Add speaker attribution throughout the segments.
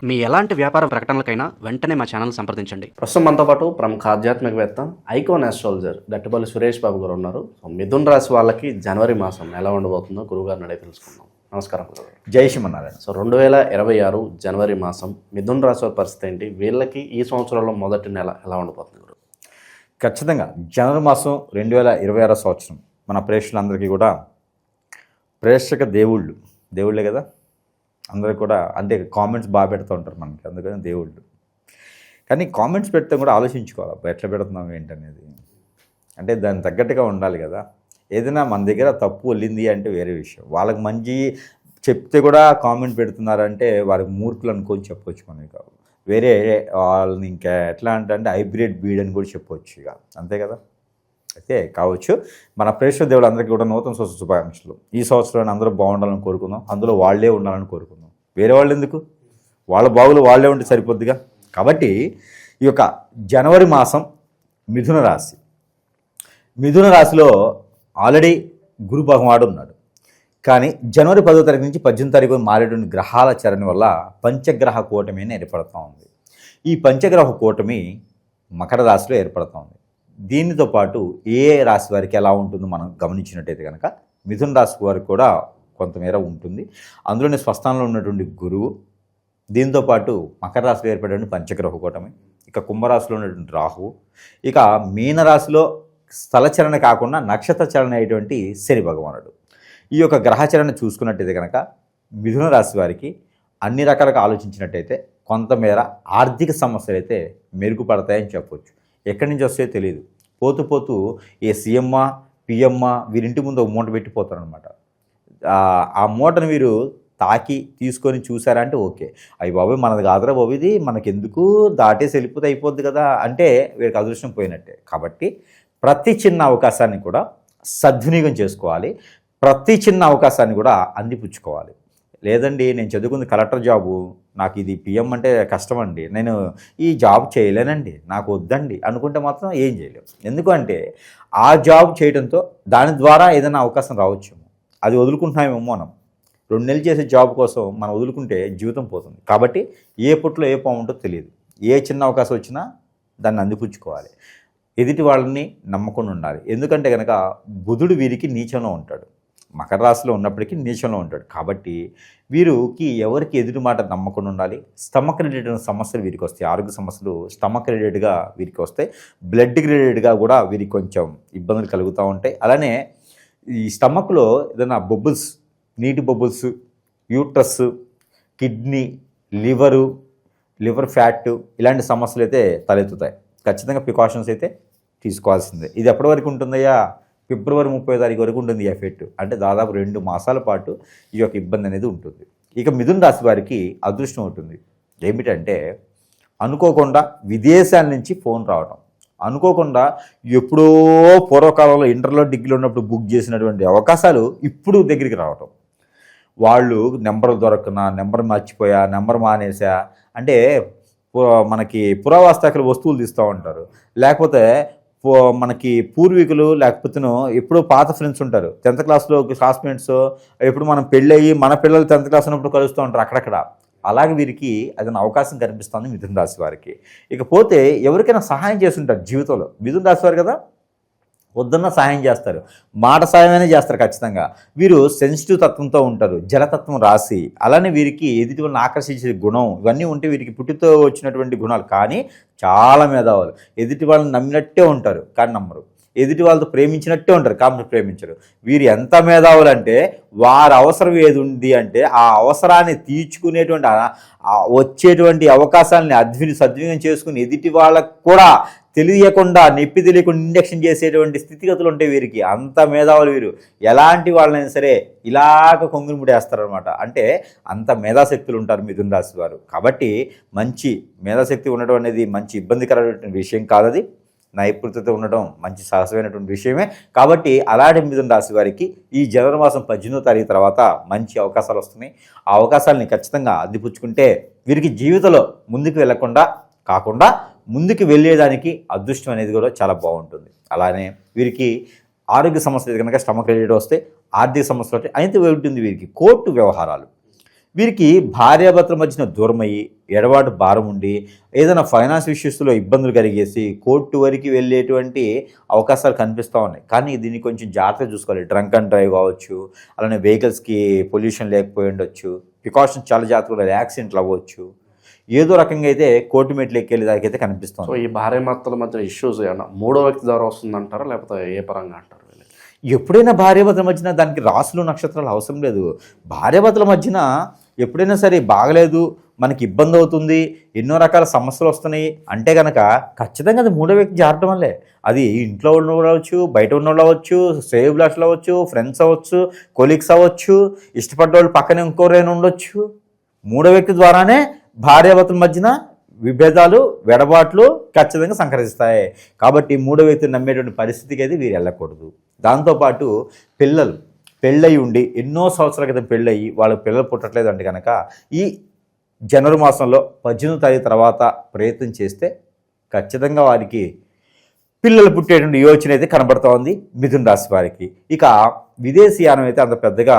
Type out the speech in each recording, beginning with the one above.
Speaker 1: మీ ఎలాంటి వ్యాపార ప్రకటనలకైనా వెంటనే మా ఛానల్ సంప్రదించండి.
Speaker 2: ప్రస్తుతం మనతో పాటు ప్రముఖ ఆధ్యాత్మికవేత్త ఐకాన్ ఆస్ట్రాలజర్ గట్టిపల్లి సురేష్ బాబు గారు ఉన్నారు. సో మిథున్ రాశి వాళ్ళకి జనవరి మాసం ఎలా ఉండబోతుందో గురువుగారిని అడిగి తెలుసుకుందాం. నమస్కారం గురుగారు.
Speaker 3: జై శ్రీమన్నారాయణ.
Speaker 2: సో 2026 జనవరి మాసం మిథున్ రాశి వారి పరిస్థితి ఏంటి? వీళ్ళకి ఈ సంవత్సరంలో మొదటి నెల ఎలా ఉండబోతుంది గురు?
Speaker 3: ఖచ్చితంగా జనవరి మాసం 2026 సంవత్సరం మన ప్రేక్షకులందరికీ కూడా ప్రేక్షక దేవుళ్ళే కదా, అందరికి కూడా అంటే కామెంట్స్ బాగా పెడుతూ ఉంటారు మనకి, అందుకని దేవుళ్ళు. కానీ కామెంట్స్ పెడితే కూడా ఆలోచించుకోవాలి ఎట్లా పెడుతున్నాం ఏంటనేది, అంటే దానికి తగ్గట్టుగా ఉండాలి కదా. ఏదైనా మన దగ్గర తప్పు వెళ్ళింది అంటే వేరే విషయం, వాళ్ళకి మంచి చెప్తే కూడా కామెంట్ పెడుతున్నారంటే వారికి మూర్ఖులు అనుకొని చెప్పొచ్చు మనకి. వేరే వాళ్ళని ఇంకా ఎట్లా అంటే హైబ్రిడ్ బీడ్ అని కూడా చెప్పవచ్చు, ఇక అంతే కదా. అయితే కావచ్చు మన ప్రేక్షక దేవుళ్ళందరికీ కూడా నూతన సంవత్సర శుభాకాంక్షలు. ఈ సంవత్సరాన్ని అందరూ బాగుండాలని కోరుకుందాం, అందులో వాళ్ళే ఉండాలని కోరుకుందాం. వేరే వాళ్ళు ఎందుకు, వాళ్ళ బాగులు వాళ్ళే ఉంటే సరిపోద్దిగా. కాబట్టి ఈ యొక్క జనవరి మాసం మిథున రాశిలో ఆల్రెడీ గురు భగవానుడు ఉన్నాడు. కానీ జనవరి 10వ తారీఖు నుంచి 18వ తారీఖు మారేటువంటి గ్రహాల చరణ వల్ల పంచగ్రహ కూటమి ఏర్పడుతూ ఉంది. ఈ పంచగ్రహ కూటమి మకర రాశిలో ఏర్పడుతూ ఉంది. దీనితో పాటు ఏ రాశి వారికి ఎలా ఉంటుందో మనం గమనించినట్టయితే కనుక మిథున రాశి వారికి కూడా కొంతమేర ఉంటుంది. అందులోనే స్వస్థానంలో ఉన్నటువంటి గురువు, దీంతోపాటు మకర రాశిలో ఏర్పడేటువంటి పంచగ్రహ కూటమి, ఇక కుంభరాశిలో ఉన్నటువంటి రాహువు, ఇక మీనరాశిలో స్థలచరణ కాకుండా నక్షత్ర చరణ అయ్యేటువంటి శని భగవానుడు. ఈ యొక్క గ్రహచరణ చూసుకున్నట్టయితే కనుక మిథున రాశి వారికి అన్ని రకాలుగా ఆలోచించినట్టయితే కొంతమేర ఆర్థిక సమస్యలు అయితే మెరుగుపడతాయని చెప్పవచ్చు. ఎక్కడి నుంచి వస్తాయో తెలియదు. పోతూ ఏ సీఎమ్మ పిఎమ్మ వీరింటి ముందు ఒక మూట పెట్టిపోతారనమాట. ఆ మూటను వీరు తాకి తీసుకొని చూసారా అంటే ఓకే, అయ్యి బాబోయ్ మనది కాదురా బాబు, ఇది మనకెందుకు, దాటేసి వెళ్ళిపోతే అయిపోద్ది కదా అంటే వీరికి అదృష్టం పోయినట్టే. కాబట్టి ప్రతి చిన్న అవకాశాన్ని కూడా సద్వినియోగం చేసుకోవాలి, ప్రతి చిన్న అవకాశాన్ని కూడా అందిపుచ్చుకోవాలి. లేదండి నేను చదువుకుంది కలెక్టర్ జాబు, నాకు ఇది పిఎం అంటే కష్టం అండి, నేను ఈ జాబ్ చేయలేనండి, నాకు వద్దండి అనుకుంటే మాత్రం ఏం చేయలేము. ఎందుకంటే ఆ జాబ్ చేయడంతో దాని ద్వారా ఏదైనా అవకాశం రావచ్చేమో, అది వదులుకుంటున్నామేమో. మనం 2 నెలలు చేసే జాబ్ కోసం మనం వదులుకుంటే జీవితం పోతుంది. కాబట్టి ఏ పుట్లో ఏ పాము ఉంటుందో తెలియదు. ఏ చిన్న అవకాశం వచ్చినా దాన్ని అందిపుచ్చుకోవాలి. ఎదుటి వాళ్ళని నమ్మకుండా ఉండాలి. ఎందుకంటే కనుక బుధుడు వీరికి నీచంలో ఉంటాడు, మకర రాశిలో ఉన్నప్పటికీ నీచంలో ఉంటాడు. కాబట్టి వీరికి ఎవరికి ఎదుటి మాట నమ్మకుండా ఉండాలి. స్టమక్ రిలేటెడ్ సమస్యలు వీరికి వస్తాయి, ఆరోగ్య సమస్యలు స్టమక్ రిలేటెడ్గా వీరికి వస్తాయి. బ్లడ్ రిలేటెడ్గా కూడా వీరికి కొంచెం ఇబ్బందులు కలుగుతూ ఉంటాయి. అలానే ఈ స్టమక్లో ఏదైనా బబుల్స్, నీటి bubbles, uterus, kidney, liver fat ఇలాంటి సమస్యలు అయితే తలెత్తుతాయి. ఖచ్చితంగా ప్రికాషన్స్ అయితే తీసుకోవాల్సిందే. ఇది ఎప్పటి వరకు ఉంటుందయ్యా? ఫిబ్రవరి 30వ తారీఖు వరకు ఉంటుంది ఈ ఎఫెక్ట్. అంటే దాదాపు 2 మాసాల పాటు ఈ యొక్క ఇబ్బంది అనేది ఉంటుంది. ఇక మిథున రాశి వారికి అదృష్టం ఉంటుంది. ఏమిటంటే అనుకోకుండా విదేశాల నుంచి ఫోన్ రావడం, అనుకోకుండా ఎప్పుడో పూర్వకాలంలో ఇంటర్లో డిగ్రీలో ఉన్నప్పుడు బుక్ చేసినటువంటి అవకాశాలు ఇప్పుడు దగ్గరికి రావటం. వాళ్ళు నెంబర్ దొరకనా, నెంబర్ మర్చిపోయా, నెంబర్ మానేసా అంటే మనకి పురావస్తకులు వస్తువులు తీస్తూ ఉంటారు. లేకపోతే మనకి పూర్వీకులు, లేకపోతే ఎప్పుడో పాత ఫ్రెండ్స్ ఉంటారు, 10th క్లాస్లో క్లాస్మేట్స్, ఎప్పుడు మనం పెళ్ళయ్యి మన పిల్లలు 10th క్లాస్ ఉన్నప్పుడు కలుస్తూ ఉంటారు అక్కడక్కడ. అలాగే వీరికి అదైనా అవకాశం కనిపిస్తుంది మిథున రాశి వారికి. ఇకపోతే ఎవరికైనా సహాయం చేస్తుంటారు జీవితంలో. మిథున రాశి వారు కదా, వద్దన్న సహాయం చేస్తారు, మాట సాయమైనా చేస్తారు ఖచ్చితంగా. వీరు సెన్సిటివ్ తత్వంతో ఉంటారు, జలతత్వం రాశి. అలానే వీరికి ఎదుటి వాళ్ళని ఆకర్షించే గుణం ఇవన్నీ ఉంటే వీరికి పుట్టితో వచ్చినటువంటి గుణాలు. కానీ చాలా మేధావులు, ఎదుటి వాళ్ళని నమ్మినట్టే ఉంటారు కానీ నమ్మరు, ఎదుటి వాళ్ళతో ప్రేమించినట్టే ఉంటారు కాబట్టి ప్రేమించరు. వీరు ఎంత మేధావులు అంటే వారి అవసరం ఏది ఉంది అంటే ఆ అవసరాన్ని తీర్చుకునేటువంటి వచ్చేటువంటి అవకాశాలని సద్వినియోగం చేసుకుని ఎదుటి వాళ్ళకు కూడా తెలియకుండా, నొప్పి తెలియకుండా ఇంజక్షన్ చేసేటువంటి స్థితిగతులు ఉంటాయి వీరికి. అంత మేధావులు వీరు. ఎలాంటి వాళ్ళైనా సరే ఇలాగ కొంగుని ముడేస్తారనమాట. అంటే అంత మేధాశక్తులు ఉంటారు మిథున రాశి వారు. కాబట్టి మంచి మేధాశక్తి ఉండడం అనేది మంచి ఇబ్బందికరమైనటువంటి విషయం కాదది, నైపుణ్యత ఉండడం మంచి సహజమైనటువంటి విషయమే. కాబట్టి అలాంటి మిథున రాశి వారికి ఈ జనవరి మాసం 18వ తారీఖు తర్వాత మంచి అవకాశాలు వస్తున్నాయి. ఆ అవకాశాలని ఖచ్చితంగా అందిపుచ్చుకుంటే వీరికి జీవితంలో ముందుకు వెళ్లకుండా కాకుండా ముందుకు వెళ్ళేదానికి అదృష్టం అనేది కూడా చాలా బాగుంటుంది. అలానే వీరికి ఆరోగ్య సమస్యలు కనుక స్టమక్ రిలేటెడ్ వస్తే, ఆర్థిక సమస్యలు అయితే ఉంటుంది వీరికి. కోర్టు వ్యవహారాలు వీరికి భార్యాభర్తల మధ్యన దూరమయ్యి ఎడబాటు భారం ఉండి ఏదైనా ఫైనాన్స్ ఇష్యూస్లో ఇబ్బందులు కలిగేసి కోర్టు వరకు వెళ్ళేటువంటి అవకాశాలు కనిపిస్తూ ఉన్నాయి. కానీ దీన్ని కొంచెం జాగ్రత్తగా చూసుకోవాలి. డ్రంక్ అండ్ డ్రైవ్ కావచ్చు, అలానే వెహికల్స్కి పొల్యూషన్ లేకపోయి ఉండొచ్చు, ప్రికాషన్స్ చాలా జాగ్రత్తగా, యాక్సిడెంట్లు అవ్వచ్చు, ఏదో రకంగా అయితే కోర్టు మెట్లు ఎక్కేళ్ళ దాకైతే కనిపిస్తుంది.
Speaker 2: సో ఈ భార్యాభర్తల మధ్య ఇష్యూస్ ఏమన్నా మూడో వ్యక్తి ద్వారా వస్తుందంటారా, లేకపోతే ఏ పరంగా అంటారు?
Speaker 3: ఎప్పుడైనా భార్యాభర్తల మధ్యన దానికి రాసులు నక్షత్రాలు అవసరం లేదు. భార్యాభర్తల మధ్యన ఎప్పుడైనా సరే బాగలేదు, మనకి ఇబ్బంది అవుతుంది, ఎన్నో రకాల సమస్యలు వస్తున్నాయి అంటే కనుక ఖచ్చితంగా అది మూడో వ్యక్తి జారటం వల్లే. అది ఇంట్లో ఉన్నవాళ్ళు అవ్వచ్చు, బయట ఉన్నవాళ్ళు అవ్వచ్చు, శ్రేయోభిలాషులు అవ్వచ్చు, ఫ్రెండ్స్ అవ్వచ్చు, కొలీగ్స్ అవ్వచ్చు, ఇష్టపడ్డ వాళ్ళు పక్కనే ఇంకోరైనా ఉండొచ్చు. మూడో వ్యక్తి ద్వారానే భార్యాభర్తల మధ్యన విభేదాలు, వెడబాట్లు ఖచ్చితంగా సంకరిస్తాయి. కాబట్టి మూడో వ్యక్తిని నమ్మేటువంటి పరిస్థితికి అయితే వీరు వెళ్ళకూడదు. దాంతోపాటు పిల్లలు పెళ్ళయి ఉండి ఎన్నో సంవత్సరాల క్రితం పెళ్ళయి వాళ్ళకి పిల్లలు పుట్టట్లేదు అంటే కనుక ఈ జనవరి మాసంలో 18వ తారీఖు తర్వాత ప్రయత్నం చేస్తే ఖచ్చితంగా వారికి పిల్లలు పుట్టేటువంటి యోచన అయితే కనబడుతూ ఉంది మిథున రాశి వారికి. ఇక విదేశీయానం అయితే అంత పెద్దగా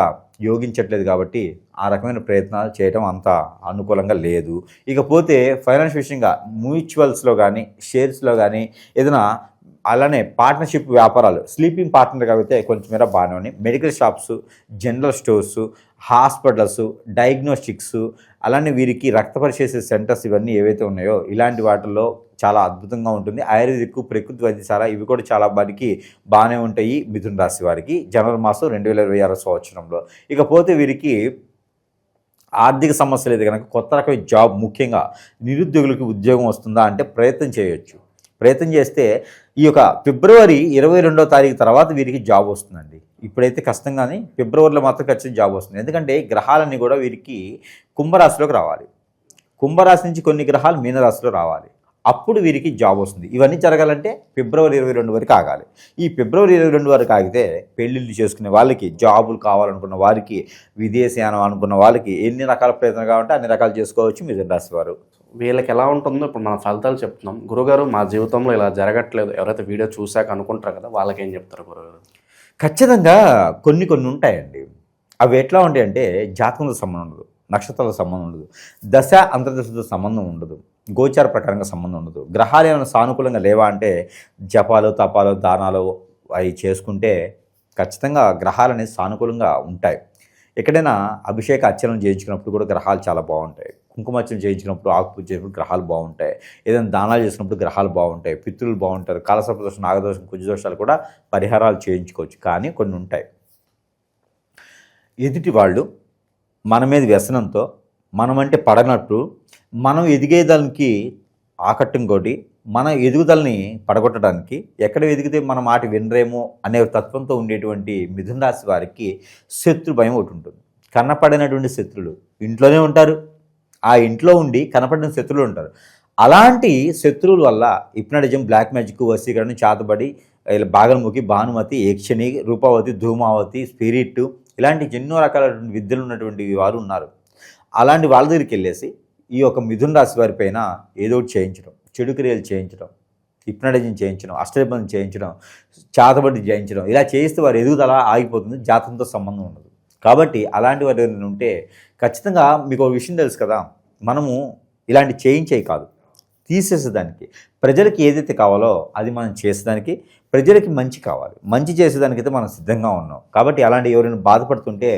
Speaker 3: యోగించట్లేదు కాబట్టి ఆ రకమైన ప్రయత్నాలు చేయడం అంత అనుకూలంగా లేదు. ఇకపోతే ఫైనాన్స్ విషయంగా మ్యూచువల్స్లో కానీ షేర్స్లో కానీ ఏదైనా అలానే పార్ట్నర్షిప్ వ్యాపారాలు, స్లీపింగ్ పార్ట్నర్ కాబట్టి కొంచెం మేర బాగానే ఉన్నాయి. Medical shops, general stores, hospitals, diagnostics, అలానే వీరికి రక్త పరిశీలన సెంటర్స్ ఇవన్నీ ఏవైతే ఉన్నాయో ఇలాంటి వాటిల్లో చాలా అద్భుతంగా ఉంటుంది. ఆయుర్వేదిక్, ప్రకృతి వైద్యశాల ఇవి కూడా చాలా వారికి బాగానే ఉంటాయి మిథున రాశి వారికి జనవరి మాసం 2026 సంవత్సరంలో. ఇకపోతే వీరికి ఆర్థిక సమస్యలు అయితే కనుక కొత్త రకమైన జాబ్, ముఖ్యంగా నిరుద్యోగులకు ఉద్యోగం వస్తుందా అంటే ప్రయత్నం చేయొచ్చు. ప్రయత్నం చేస్తే ఈ యొక్క ఫిబ్రవరి 22వ తారీఖు తర్వాత వీరికి జాబ్ వస్తుందండి. ఇప్పుడైతే కష్టం, కానీ ఫిబ్రవరిలో మాత్రం ఖచ్చితంగా జాబ్ వస్తుంది. ఎందుకంటే గ్రహాలన్నీ కూడా వీరికి కుంభరాశిలోకి రావాలి. కుంభరాశి నుంచి కొన్ని గ్రహాలు మీనరాశిలో రావాలి, అప్పుడు వీరికి జాబ్ వస్తుంది. ఇవన్నీ జరగాలంటే ఫిబ్రవరి 22 వరకు ఆగాలి. ఈ ఫిబ్రవరి 22 వరకు ఆగితే పెళ్ళిళ్ళు చేసుకునే వాళ్ళకి, జాబులు కావాలనుకున్న వారికి, విదేశీయానం అనుకున్న వాళ్ళకి ఎన్ని రకాల ప్రయత్నాలు కావాలంటే అన్ని రకాలు చేసుకోవచ్చు మిథున రాశి వారు.
Speaker 2: వీళ్ళకి ఎలా ఉంటుందో ఇప్పుడు మన ఫలితాలు చెప్తున్నాం. గురుగారు మా జీవితంలో ఇలా జరగట్లేదు, ఎవరైతే వీడియో చూశాక అనుకుంటారు కదా, వాళ్ళకి ఏం చెప్తారు గురుగారు?
Speaker 3: ఖచ్చితంగా కొన్ని ఉంటాయండి. అవి ఎట్లా ఉంటాయంటే జాతకంతో సంబంధం ఉండదు, నక్షత్రాల సంబంధం ఉండదు, దశ అంతర్దశతో సంబంధం ఉండదు, గోచార ప్రకారంగా సంబంధం ఉండదు. గ్రహాలు ఏమైనా సానుకూలంగా లేవా అంటే జపాలు, తపాలు, దానాలు అవి చేసుకుంటే ఖచ్చితంగా గ్రహాలు అనేది సానుకూలంగా ఉంటాయి. ఎక్కడైనా అభిషేక అర్చనలు చేయించుకున్నప్పుడు కూడా గ్రహాలు చాలా బాగుంటాయి. కుంకుమార్చన చేయించినప్పుడు, ఆకుపూజ చేసినప్పుడు గ్రహాలు బాగుంటాయి. ఏదైనా దానాలు చేసినప్పుడు గ్రహాలు బాగుంటాయి. పితృలు బాగుంటారు. కాలసర్పదోషం, నాగదోషం, కుజదోషాలు కూడా పరిహారాలు చేయించుకోవచ్చు. కానీ కొన్ని ఉంటాయి. ఎదుటి వాళ్ళు మన మీద వ్యసనంతో, మనమంటే పడనట్టు, మనం ఎదిగేదానికి ఆకట్టంకోటి, మన ఎదుగుదలని పడగొట్టడానికి, ఎక్కడ ఎదిగితే మన మాట వినరేమో అనే తత్వంతో ఉండేటువంటి మిథున రాశి వారికి శత్రు భయం ఒకటి ఉంటుంది. కన్నపడినటువంటి శత్రులు ఇంట్లోనే ఉంటారు. ఆ ఇంట్లో ఉండి కనపడిన శత్రువులు ఉంటారు. అలాంటి శత్రువుల వల్ల హిప్నటిజం, బ్లాక్ మ్యాజిక్, వశీకరణ, చాతబడి, బాగల్ముఖి, భానుమతి, యక్షిణి, రూపావతి, ధూమావతి, స్పిరిట్ ఇలాంటి ఎన్నో రకాల విద్యలు ఉన్నటువంటి వారు ఉన్నారు. అలాంటి వాళ్ళ దగ్గరికి వెళ్ళేసి ఈ యొక్క మిథున రాశి వారి పైన ఏదో ఒకటి చేయించడం, చెడు క్రియలు చేయించడం, హిప్నటిజం చేయించడం, అష్టబంధం చేయించడం, చాతబడి చేయించడం, ఇలా చేయిస్తే వారు ఎదుగుదల ఆగిపోతుంది. జాతకంతో సంబంధం ఉండదు. కాబట్టి అలాంటి వారు ఉంటే ఖచ్చితంగా మీకు ఒక విషయం తెలుసు కదా, మనము ఇలాంటి చేయించేవి కాదు, తీసేసేదానికి, ప్రజలకి ఏదైతే కావాలో అది మనం చేసేదానికి, ప్రజలకి మంచి కావాలి, మంచి చేసేదానికైతే మనం సిద్ధంగా ఉన్నాం. కాబట్టి అలాంటి ఎవరైనా బాధపడుతుంటే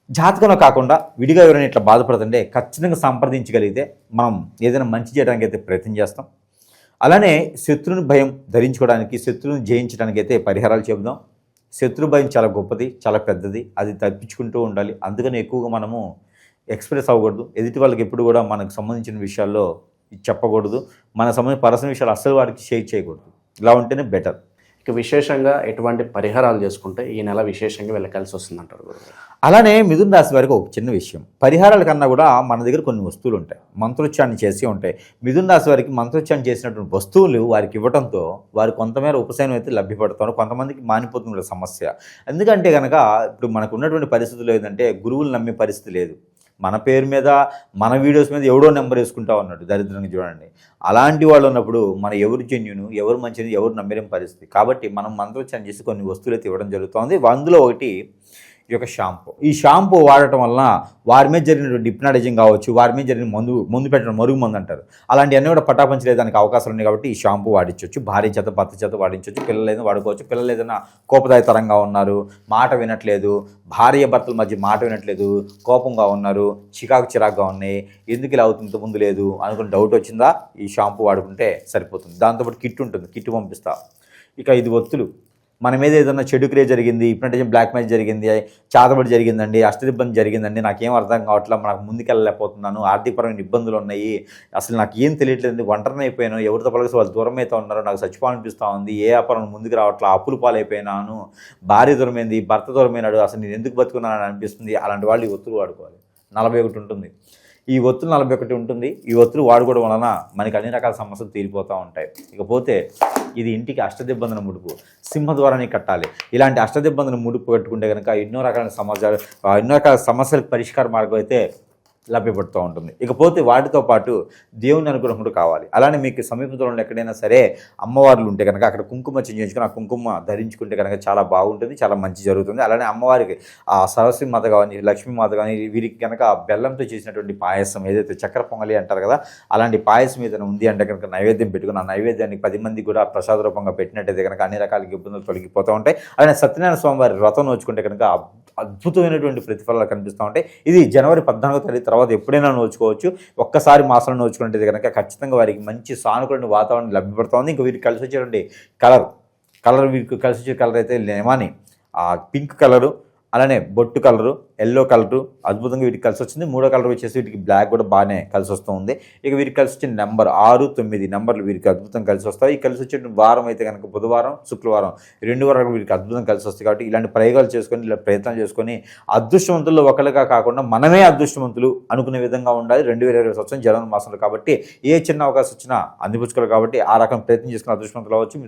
Speaker 3: జాతకంలో కాకుండా విడిగా ఎవరైనా ఇట్లా బాధపడుతుంటే ఖచ్చితంగా సంప్రదించగలిగితే మనం ఏదైనా మంచి చేయడానికి అయితే ప్రయత్నం చేస్తాం. అలానే శత్రుని భయం ధరించుకోవడానికి, శత్రువుని జయించడానికి అయితే పరిహారాలు చెబుదాం. శత్రు భయం చాలా గొప్పది, చాలా పెద్దది, అది తప్పించుకుంటూ ఉండాలి. అందుకని ఎక్కువగా మనము ఎక్స్ప్రెస్ అవ్వకూడదు. ఎదుటి వాళ్ళకి ఎప్పుడు కూడా మనకు సంబంధించిన విషయాల్లో చెప్పకూడదు. మన సంబంధించిన పర్సనల్ విషయాలు అస్సలు వారికి షేర్ చేయకూడదు. ఇలా ఉంటేనే బెటర్.
Speaker 2: ఇక విశేషంగా ఎటువంటి పరిహారాలు చేసుకుంటే ఈ నెల విశేషంగా వెళ్ళకాల్సి వస్తుందంటారు గురుగారు?
Speaker 3: అలానే మిథున రాశి వారికి ఒక చిన్న విషయం, పరిహారాల కన్నా కూడా మన దగ్గర కొన్ని వస్తువులు ఉంటాయి, మంత్రోచ్చారణ చేసి ఉంటాయి. మిథున రాశి వారికి మంత్రోచ్చారణ చేసినటువంటి వస్తువులు వారికి ఇవ్వడంతో వారు కొంతమేర ఉపశమనం అయితే లభ్యపడతారు. కొంతమందికి మానిపోతుంది సమస్య. ఎందుకంటే కనుక ఇప్పుడు మనకు ఉన్నటువంటి పరిస్థితులు ఏంటంటే గురువులు నమ్మే పరిస్థితి లేదు. మన పేరు మీద, మన వీడియోస్ మీద ఎవడో నెంబర్ వేసుకుంటా ఉన్నాడు, దరిద్రంగా చూడండి. అలాంటి వాళ్ళు ఉన్నప్పుడు మన ఎవరు జెన్యును, ఎవరు మంచిది, ఎవరు నమ్మలేని పరిస్థితి. కాబట్టి మనం మంత్రోచ్చారణ చేసి కొన్ని వస్తువులు అయితే ఇవ్వడం జరుగుతుంది. అందులో ఒకటి ఈ యొక్క షాంపూ. ఈ షాంపూ వాడటం వలన వారి మీద జరిగినటువంటి హిప్నాటిజం కావచ్చు, వారి మీద జరిగిన ముందు పెట్టడం మరుగు మందు అంటారు, అలాంటివన్నీ కూడా పటాపంచలేదానికి అవకాశాలు ఉన్నాయి. కాబట్టి ఈ షాంపూ వాడించవచ్చు. భార్య చేత భర్త చేత వాడించవచ్చు. పిల్లలు ఏదైనా వాడుకోవచ్చు. పిల్లలు ఏదైనా కోపదాయతరంగా ఉన్నారు, మాట వినట్లేదు, భార్య భర్తల మధ్య మాట వినట్లేదు, కోపంగా ఉన్నారు, చిరాకుగా ఉన్నాయి, ఎందుకు ఇలా అవుతుంది ముందు లేదు అనుకుని డౌట్ వచ్చిందా, ఈ షాంపూ వాడుకుంటే సరిపోతుంది. దాంతోపాటు కిట్ ఉంటుంది, కిట్ పంపిస్తా. ఇక 5 ఒత్తులు. మన మీద ఏదైనా చెడు క్రియ జరిగింది, హిప్నటిజం, బ్లాక్ మ్యాజిక్ జరిగింది, చాతబడి జరిగిందండి, అష్టదిబ్బంది జరిగిందండి, నాకేం అర్థం కావట్లేదు, నాకు ముందుకెళ్ళలేకపోతున్నాను, ఆర్థికపరమైన ఇబ్బందులు ఉన్నాయి, అసలు నాకు ఏం తెలియట్లేదు, ఒంటరిని అయిపోయాను, ఎవరితో పలకసి వాళ్ళు దూరం అయితే ఉన్నారు, నాకు చచ్చిపోవాలనిపిస్తూ ఉంది, ఏ వ్యాపారం ముందుకు రావట్లా, అప్పులు పాలైపోయినాను, భార్య దూరమైంది, భర్త దూరమైనాడు, అసలు నేను ఎందుకు బతుకున్నానని అనిపిస్తుంది. అలాంటి వాళ్ళు ఈ ఒత్తులు వాడుకోవాలి. 41 ఉంటుంది. ఈ ఒత్తులు 41 ఉంటుంది. ఈ ఒత్తులు వాడుకోవడం వలన మనకి అన్ని రకాల సమస్యలు తీరిపోతూ ఉంటాయి. ఇకపోతే ఇది ఇంటికి అష్టదిబ్బందుల ముడుపు, సింహద్వారాన్ని కట్టాలి. ఇలాంటి అష్టదిబ్బందుల ముడుపు కట్టుకుంటే కనుక ఎన్నో రకాల సమస్యలకు పరిష్కార మార్గం అయితే లభ్యపడుతూ ఉంటుంది. ఇకపోతే వాటితో పాటు దేవుని అనుగ్రహం కూడా కావాలి. అలానే మీకు సమీపంలో ఎక్కడైనా సరే అమ్మవార్లు ఉంటే కనుక అక్కడ కుంకుమ చేయించుకొని ఆ కుంకుమ ధరించుకుంటే కనుక చాలా బాగుంటుంది, చాలా మంచి జరుగుతుంది. అలానే అమ్మవారికి ఆ సరస్వతి మాత కానీ, లక్ష్మీమాత కానీ వీరికి కనుక బెల్లంతో చేసినటువంటి పాయసం, ఏదైతే చక్కెర పొంగలి అంటారు కదా, అలాంటి పాయసం ఏదైనా ఉంది అంటే కనుక నైవేద్యం పెట్టుకుని ఆ నైవేద్యానికి 10 మంది కూడా ప్రసాద రూపంగా పెట్టినట్టయితే కనుక అన్ని రకాల ఇబ్బందులు తొలగిపోతూ ఉంటాయి. అలానే సత్యనారాయణ స్వామి వారి వ్రతం నోచుకుంటే కనుక అద్భుతమైనటువంటి ప్రతిఫలాలు కనిపిస్తూ ఉంటాయి. ఇది జనవరి 14వ తారీఖు తర్వాత ఎప్పుడైనా నోచుకోవచ్చు. ఒక్కసారి మాసంలో నోచుకుంటే కనుక ఖచ్చితంగా వారికి మంచి సానుకూల వాతావరణం లభ్యపడుతూ ఉంది. ఇంకా వీరికి కలిసి వచ్చేటువంటి కలర్ వీరికి కలిసి వచ్చే కలర్ అయితే లెమనీ, పింక్ కలరు, అలానే బొట్టు కలరు, ఎల్లో కలరు అద్భుతంగా వీటికి కలిసి వచ్చింది. 3వ కలర్ వచ్చేసి వీటికి బ్లాక్ కూడా బాగానే కలిసి వస్తుంది. ఇక వీరికి కలిసి వచ్చిన నెంబర్ 6, 9 నెంబర్లు వీరికి అద్భుతంగా కలిసి వస్తాయి. ఈ కలిసి వచ్చే వారం అయితే కనుక బుధవారం, శుక్రవారం 2 వారాలు వీరికి అద్భుతంగా కలిసి వస్తాయి. కాబట్టి ఇలాంటి ప్రయోగాలు చేసుకొని, ఇలా ప్రయత్నాలు చేసుకొని అదృష్టవంతుల్లో ఒకరిగా కాకుండా మనమే అదృష్టవంతులు అనుకునే విధంగా ఉండాలి. 2020 సంవత్సరం జనవరి మాసంలో కాబట్టి ఏ చిన్న అవకాశం వచ్చినా అందిపుచ్చుకోవాలి. కాబట్టి ఆ రకం ప్రయత్నం చేసుకుని అదృష్టవంతులు అవ్వచ్చు.